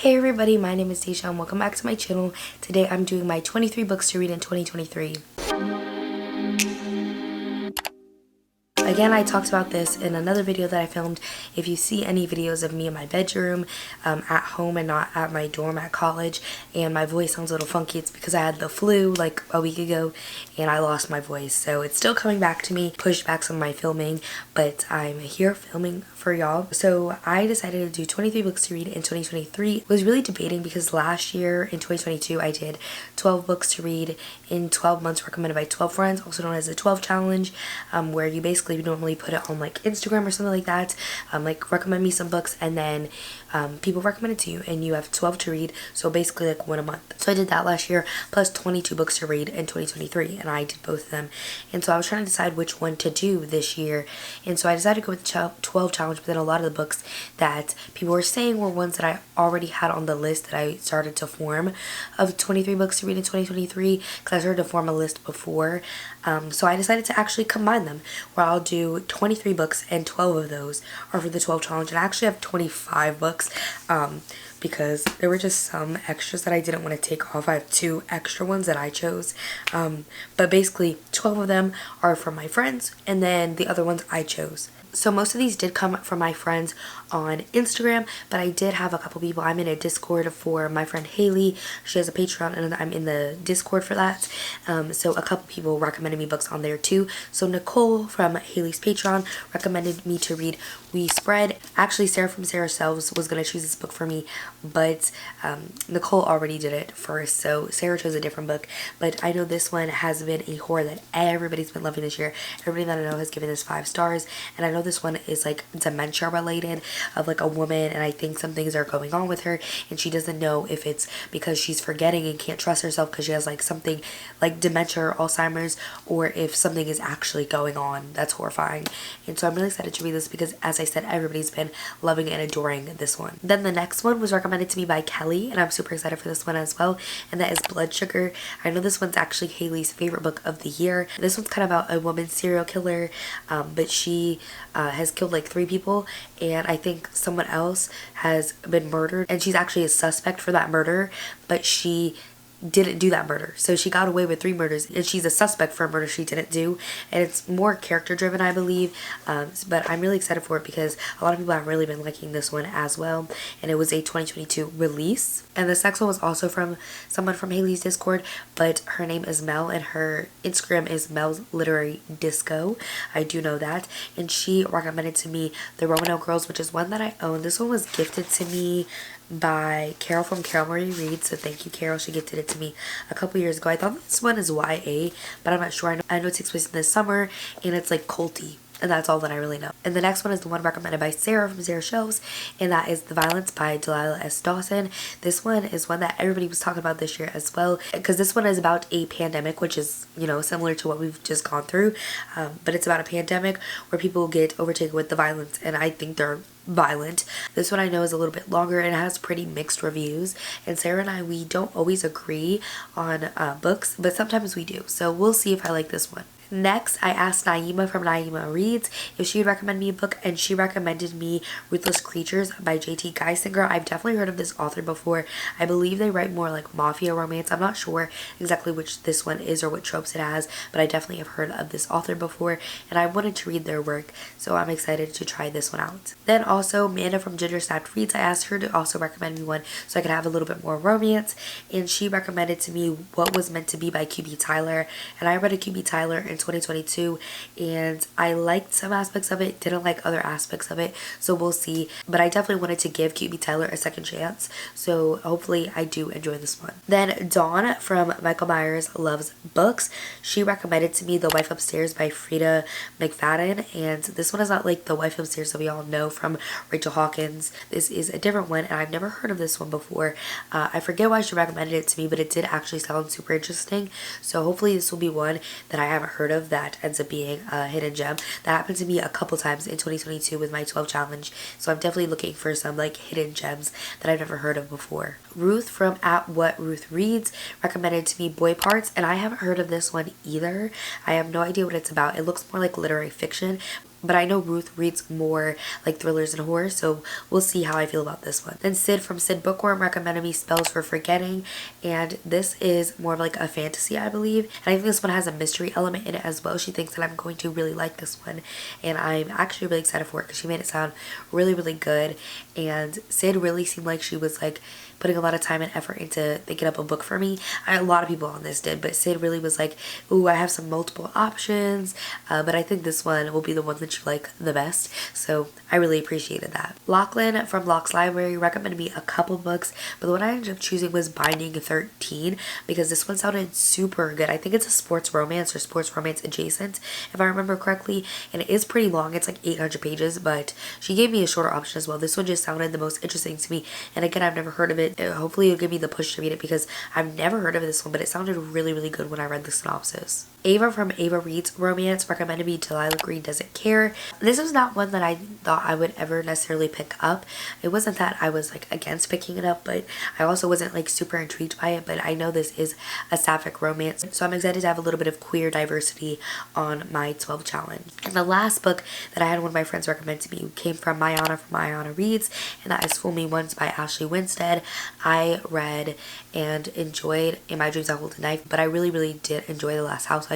Hey everybody, my name is Sasha and welcome back to my channel. Today I'm doing my 23 books to read in 2023. Again, I talked about this in another video that I filmed. If you see any videos of me in my bedroom, at home and not at my dorm at college, and my voice sounds a little funky, it's because I had the flu like a week ago and I lost my voice. So it's still coming back to me, pushed back some of my filming, but I'm here filming for y'all. So I decided to do 23 books to read in 2023. I was really debating because last year in 2022 I did 12 books to read in 12 months recommended by 12 friends, also known as the 12 challenge, where you basically normally put it on like Instagram or something like that, like recommend me some books and then people recommend it to you and you have 12 to read, so basically like one a month. So I did that last year plus 22 books to read in 2023 and I did both of them, and so I was trying to decide which one to do this year, and so I decided to go with the 12 challenge. But then a lot of the books that people were saying were ones that I already had on the list that I started to form of 23 books to read in 2023, because I started to form a list before. So I decided to actually combine them, where I'll do 23 books and 12 of those are for the 12 challenge. And I actually have 25 books because there were just some extras that I didn't want to take off. I have 2 extra ones that I chose. But basically 12 of them are from my friends and then the other ones I chose. So most of these did come from my friends on Instagram, but I did have a couple people. I'm in a Discord for my friend Haley. She has a Patreon and I'm in the Discord for that. So a couple people recommended me books on there too. So Nicole from Haley's Patreon recommended me to read We Spread. Actually, Sarah from Sarah Selves was going to choose this book for me, but Nicole already did it first, so Sarah chose a different book. But I know this one has been a horror that everybody's been loving this year. Everybody that I know has given this 5 stars, and I know this one is like dementia related, of like a woman, and I think some things are going on with her and she doesn't know if it's because she's forgetting and can't trust herself because she has like something like dementia or Alzheimer's, or if something is actually going on. That's horrifying. And so I'm really excited to read this because, as I said, everybody's been loving and adoring this one. Then the next one was recommended to me by Kelly, and I'm super excited for this one as well, and that is Blood Sugar. I know this one's actually Haley's favorite book of the year. This one's kind of about a woman serial killer, but she has killed like 3 people, and I think someone else has been murdered, and she's actually a suspect for that murder, but she didn't do that murder. So she got away with 3 murders and she's a suspect for a murder she didn't do, and it's more character driven, I believe. But I'm really excited for it because a lot of people have really been liking this one as well, and it was a 2022 release. And this next one was also from someone from Haley's Discord, but her name is Mel and her Instagram is Mel's Literary Disco. I do know that, and she recommended to me The Roanoke Girls, which is one that I own. This one was gifted to me by Carol from Carol Marie Reid, so thank you, Carol. She gifted it to me a couple years ago. I thought this one is YA, but I'm not sure. I know it takes place in the summer and it's like culty, and that's all that I really know. And the next one is the one recommended by Sarah from Sarah Shelves, and that is The Violence by Delilah S. Dawson. This one is one that everybody was talking about this year as well, because this one is about a pandemic, which is, you know, similar to what we've just gone through, but it's about a pandemic where people get overtaken with the violence, and I think they're violent. This one I know is a little bit longer and it has pretty mixed reviews, and Sarah and I, we don't always agree on books, but sometimes we do, so we'll see if I like this one. Next, I asked Naima from Naima Reads if she would recommend me a book, and she recommended me Ruthless Creatures by J.T. Geissinger. I've definitely heard of this author before. I believe they write more like mafia romance. I'm not sure exactly which this one is or what tropes it has, but I definitely have heard of this author before, and I wanted to read their work, so I'm excited to try this one out. Then also, Amanda from Ginger Snapped Reads, I asked her to also recommend me one so I could have a little bit more romance, and she recommended to me What Was Meant to Be by QB Tyler, and I read a QB Tyler in 2022 and I liked some aspects of it, didn't like other aspects of it, so we'll see. But I definitely wanted to give QB Tyler a second chance, so hopefully I do enjoy this one. Then Dawn from Michael Myers Loves Books, she recommended to me The Wife Upstairs by Freida McFadden, and this one is not like The Wife Upstairs that we all know from Rachel Hawkins. This is a different one, and I've never heard of this one before. I forget why she recommended it to me, but it did actually sound super interesting, so hopefully this will be one that I haven't heard of that ends up being a hidden gem. That happened to me a couple times in 2022 with my 12 challenge, so I'm definitely looking for some like hidden gems that I've never heard of before. Ruth from @WhatRuthReads recommended to me Boy Parts, and I haven't heard of this one either. I have no idea what it's about. It looks more like literary fiction, but I know Ruth reads more like thrillers and horror, so we'll see how I feel about this one. Then Sid from Sid Bookworm recommended me Spells for Forgetting, and this is more of like a fantasy, I believe, and I think this one has a mystery element in it as well. She thinks that I'm going to really like this one, and I'm actually really excited for it because she made it sound really, really good. And Sid really seemed like she was like putting a lot of time and effort into picking up a book for me. A lot of people on this did, but Sid really was like, ooh, I have some multiple options, but I think this one will be the one that you like the best, so I really appreciated that. Lachlan from Locke's Library recommended me a couple books, but the one I ended up choosing was Binding 13 because this one sounded super good. I think it's a sports romance or sports romance adjacent, if I remember correctly, and it is pretty long. It's like 800 pages, but she gave me a shorter option as well. This one just sounded the most interesting to me, and again, I've never heard of it. Hopefully it'll give me the push to read it because I've never heard of this one, but it sounded really, really good when I read the synopsis. Ava from Ava Reads Romance recommended me Delilah Green Doesn't Care. This was not one that I thought I would ever necessarily pick up. It wasn't that I was like against picking it up, but I also wasn't like super intrigued by it. But I know this is a sapphic romance, so I'm excited to have a little bit of queer diversity on my 12 challenge. And the last book that I had one of my friends recommend to me came from Mayana from Mayana Reads, and that is Fool Me Once by Ashley Winstead. I read and enjoyed In My Dreams I Hold a Knife, but I really, really did enjoy The Last Housewife.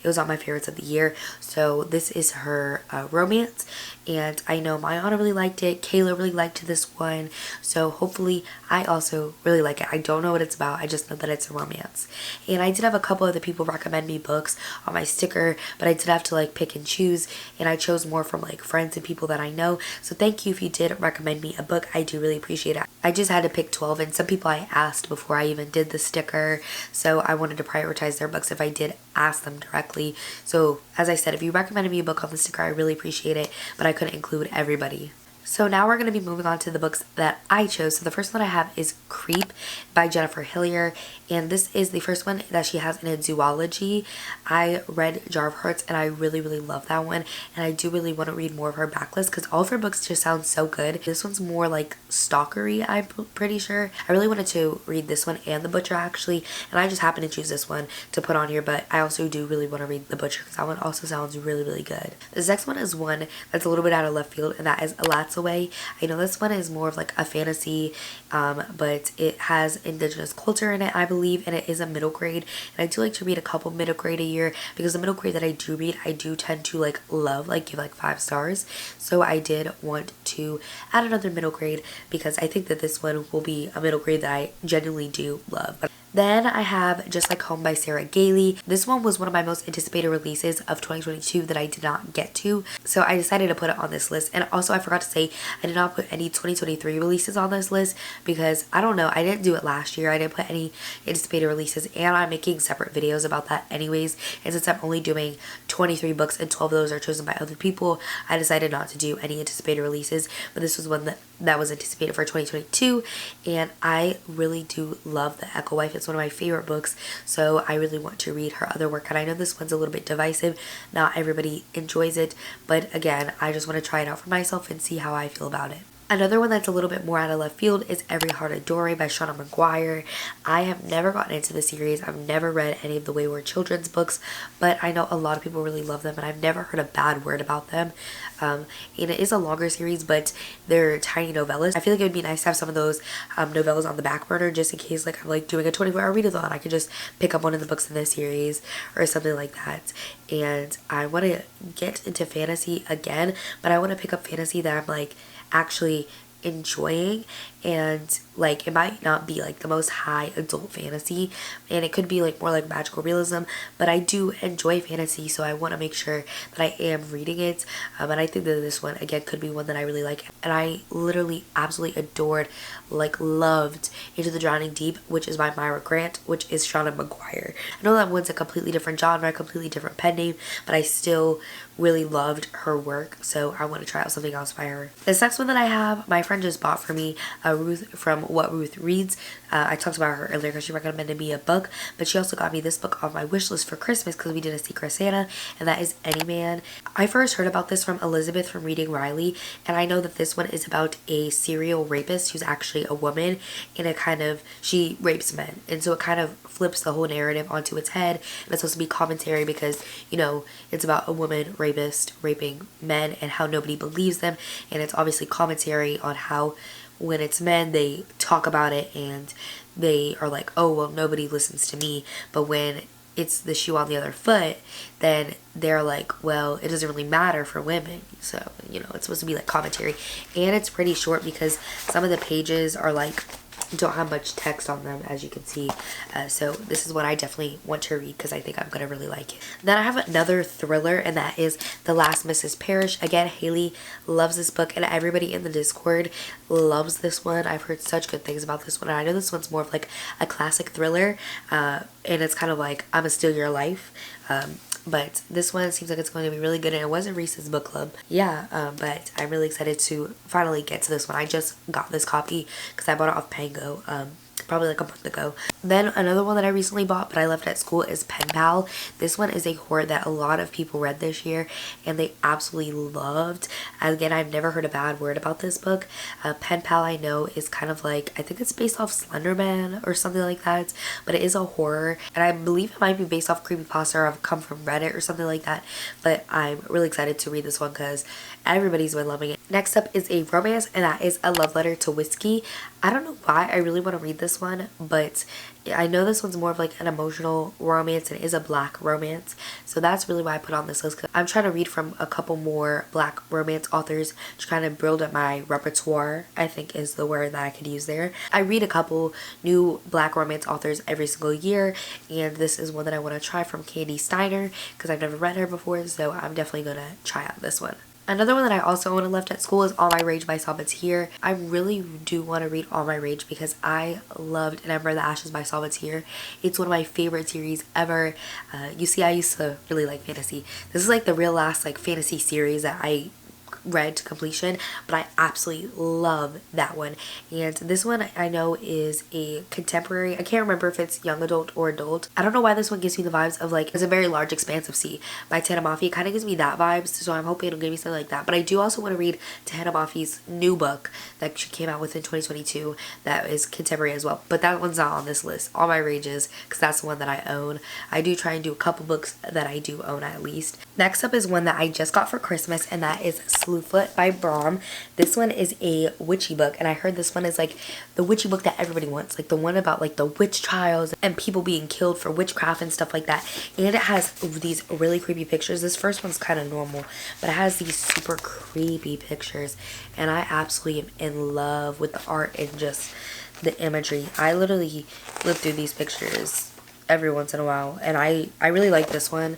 It was on my favorites of the year, so this is her romance, and I know Mayana really liked it. Kayla really liked this one, so hopefully I also really like it. I don't know what it's about, I just know that it's a romance. And I did have a couple other people recommend me books on my sticker, but I did have to like pick and choose, and I chose more from like friends and people that I know, so thank you if you did recommend me a book. I do really appreciate it. I just had to pick 12, and some people I asked before I even did the sticker, so I wanted to prioritize their books if I did ask them directly. So as I said, if you recommended me a book on the sticker, I really appreciate it, but I couldn't include everybody. So now we're going to be moving on to the books that I chose. So the first one I have is Creep by Jennifer Hillier, and this is the first one that she has in a duology. I read Jar of Hearts and I really, really love that one, and I do really want to read more of her backlist because all of her books just sound so good. This one's more like stalkery, I'm pretty sure. I really wanted to read this one and The Butcher actually, and I just happened to choose this one to put on here, but I also do really want to read The Butcher because that one also sounds really, really good. This next one is one that's a little bit out of left field, and that is Elatsoe. I know this one is more of like a fantasy, but it has indigenous culture in it, I believe, and it is a middle grade, and I do like to read a couple middle grade a year because the middle grade that I do read, I do tend to like love, like give like 5 stars, so I did want to add another middle grade because I think that this one will be a middle grade that I genuinely do love. Then I have Just Like Home by Sarah Gailey. This one was one of my most anticipated releases of 2022 that I did not get to, so I decided to put it on this list. And also I forgot to say I did not put any 2023 releases on this list because I don't know, I didn't do it last year. I didn't put any anticipated releases, and I'm making separate videos about that anyways, and since I'm only doing 23 books and 12 of those are chosen by other people, I decided not to do any anticipated releases. But this was one that was anticipated for 2022, and I really do love The Echo Wife. It's one of my favorite books, so I really want to read her other work, and I know this one's a little bit divisive. Not everybody enjoys it, but again, I just want to try it out for myself and see how I feel about it. Another one that's a little bit more out of left field is Every Heart a Dory by Shauna McGuire. I have never gotten into the series. I've never read any of the Wayward Children's books, but I know a lot of people really love them, and I've never heard a bad word about them. And it is a longer series, but they're tiny novellas. I feel like it would be nice to have some of those novellas on the back burner just in case like I'm like doing a 24-hour read-a-thon. I could just pick up one of the books in this series or something like that. And I want to get into fantasy again, but I want to pick up fantasy that I'm like actually enjoying, and like it might not be like the most high adult fantasy, and it could be like more like magical realism, but I do enjoy fantasy, so I want to make sure that I am reading it. And I think that this one again could be one that I really like, and I literally absolutely adored, like loved Into the Drowning Deep, which is by Myra Grant, which is Shauna McGuire. I know that one's a completely different genre, a completely different pen name, but I still really loved her work, so I want to try out something else by her. This next one that I have, my friend just bought for me, Ruth from What Ruth Reads. I talked about her earlier because she recommended me a book, but she also got me this book on my wish list for Christmas because we did a Secret Santa, and that is Anyman. I first heard about this from Elizabeth from Reading Riley, and I know that this one is about a serial rapist who's actually a woman, and it she rapes men, and so it kind of flips the whole narrative onto its head. And it's supposed to be commentary because, you know, it's about a woman rapist raping men and how nobody believes them. And it's obviously commentary on how when it's men, they talk about it and they are like, oh, well, nobody listens to me. But when it's the shoe on the other foot, then they're like, well, it doesn't really matter for women. So, you know, it's supposed to be like commentary. And it's pretty short because some of the pages are like, don't have much text on them, as you can see. So this is what I definitely want to read because I think I'm gonna really like it. Then I have another thriller, and that is The Last Mrs. Parrish. Again, Haley loves this book, and everybody in the Discord loves this one. I've heard such good things about this one, and I know this one's more of like a classic thriller, and it's kind of like I'ma Steal Your Life. But this one seems like it's going to be really good, and it was in Reese's book club. Yeah, but I'm really excited to finally get to this one. I just got this copy because I bought it off Pango probably like a month ago. Then another one that I recently bought but I left at school is Pen Pal. This one is a horror that a lot of people read this year and they absolutely loved. Again, I've never heard a bad word about this book. Pen Pal, I know, is kind of like, I think it's based off Slender Man or something like that, but it is a horror, and I believe it might be based off creepypasta or I've come from Reddit or something like that. But I'm really excited to read this one because everybody's been loving it. Next up is a romance, and that is A Love Letter to Whiskey. I don't know why I really want to read this one, but I know this one's more of like an emotional romance and is a black romance, so that's really why I put on this list. Cause I'm trying to read from a couple more black romance authors to kind of build up my repertoire, I think is the word that I could use there. I read a couple new black romance authors every single year, and this is one that I want to try from Candy Steiner because I've never read her before, so I'm definitely going to try out this one. Another one that I also own and left at school is All My Rage by Here. I really do want to read All My Rage because I loved And Ember the Ashes by Here. It's one of my favorite series ever. You see, I used to really like fantasy. This is like the real last like fantasy series that I read to completion, but I absolutely love that one. And this one I know is a contemporary. I can't remember if it's young adult or adult. I don't know why this one gives me the vibes of like It's a Very Large Expanse of Sea by Tana Mafi. It kind of gives me that vibes, so I'm hoping it'll give me something like that. But I do also want to read Tana Mafi's new book that she came out with in 2022 that is contemporary as well, but that one's not on this list. All My Rages, because that's the one that I own. I do try and do a couple books that I do own at least. Next up is one that I just got for Christmas, and that is Slewfoot by Brom. This one is a witchy book, and I heard this one is like the witchy book that everybody wants, like the one about like the witch trials and people being killed for witchcraft and stuff like that. And it has these really creepy pictures. This first one's kind of normal, but it has these super creepy pictures, and I absolutely am in love with the art and just the imagery. I literally flip through these pictures every once in a while, and I really like this one.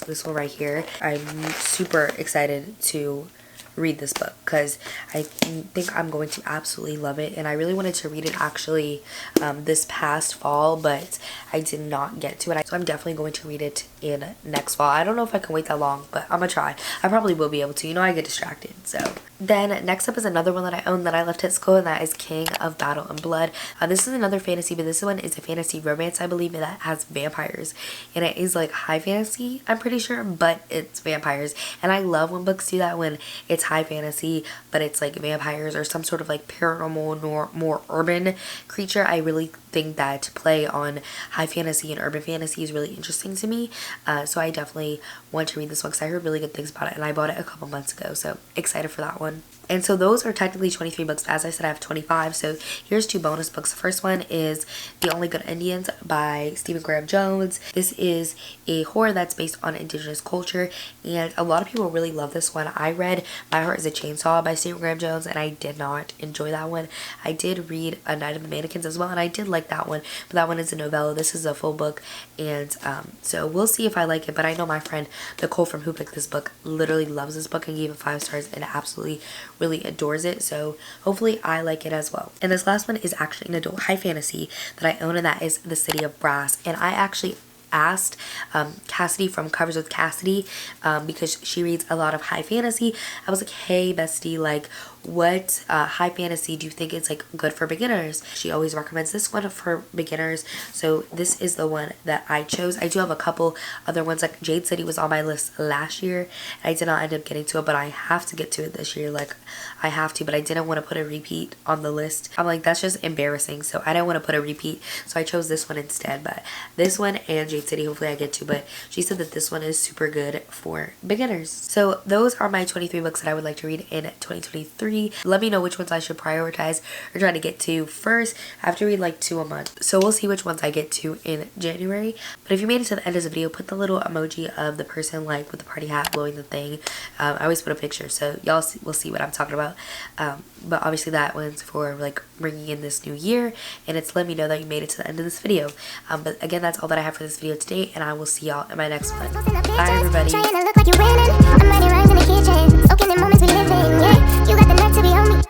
This one right here. I'm super excited to read this book because I think I'm going to absolutely love it, and I really wanted to read it actually this past fall, but I did not get to it, so I'm definitely going to read it in next fall. I don't know if I can wait that long, but I'm gonna try. I probably will be able to, you know, I get distracted. So then next up is another one that I own that I left at school, and that is King of Battle and Blood. This is another fantasy, but this one is a fantasy romance, I believe, that has vampires, and it is like high fantasy, I'm pretty sure, but it's vampires. And I love when books do that, when it's high fantasy but it's like vampires or some sort of like paranormal or more urban creature. I really think that play on high fantasy and urban fantasy is really interesting to me, so I definitely want to read this one because I heard really good things about it, and I bought it a couple months ago, so excited for that one. And so those are technically 23 books. As I said, I have 25. So here's two bonus books. The first one is The Only Good Indians by Stephen Graham Jones. This is a horror that's based on indigenous culture, and a lot of people really love this one. I read My Heart is a Chainsaw by Stephen Graham Jones, and I did not enjoy that one. I did read A Night of the Mannequins as well, and I did like that one, but that one is a novella. This is a full book, and so we'll see if I like it. But I know my friend Nicole from Who Picked This Book literally loves this book and gave it 5 stars and absolutely really adores it, so hopefully I like it as well. And this last one is actually an adult high fantasy that I own, and that is The City of Brass. And I actually asked Cassidy from Covers with Cassidy, because she reads a lot of high fantasy. I was like, hey bestie, like what high fantasy do you think is like good for beginners? She always recommends this one for beginners, so this is the one that I chose. I do have a couple other ones, like Jade City was on my list last year. I did not end up getting to it, but I have to get to it this year. Like, I have to, but I didn't want to put a repeat on the list. I'm like, that's just embarrassing, so I didn't want to put a repeat, so I chose this one instead. But this one and Jade City, hopefully I get to, but she said that this one is super good for beginners. So those are my 23 books that I would like to read in 2023. Let me know which ones I should prioritize or try to get to first. I have to read like 2 a month, so we'll see which ones I get to in January. But if you made it to the end of the video, put the little emoji of the person like with the party hat blowing the thing. I always put a picture, so y'all will see what I'm talking about. But obviously that one's for like bringing in this new year, and it's let me know that you made it to the end of this video. But again, that's all that I have for this video today, and I will see y'all in my next one. Bye everybody. I'm writing rhymes in the kitchen, soaking in moments we live in, yeah. You got the nerve to be on me.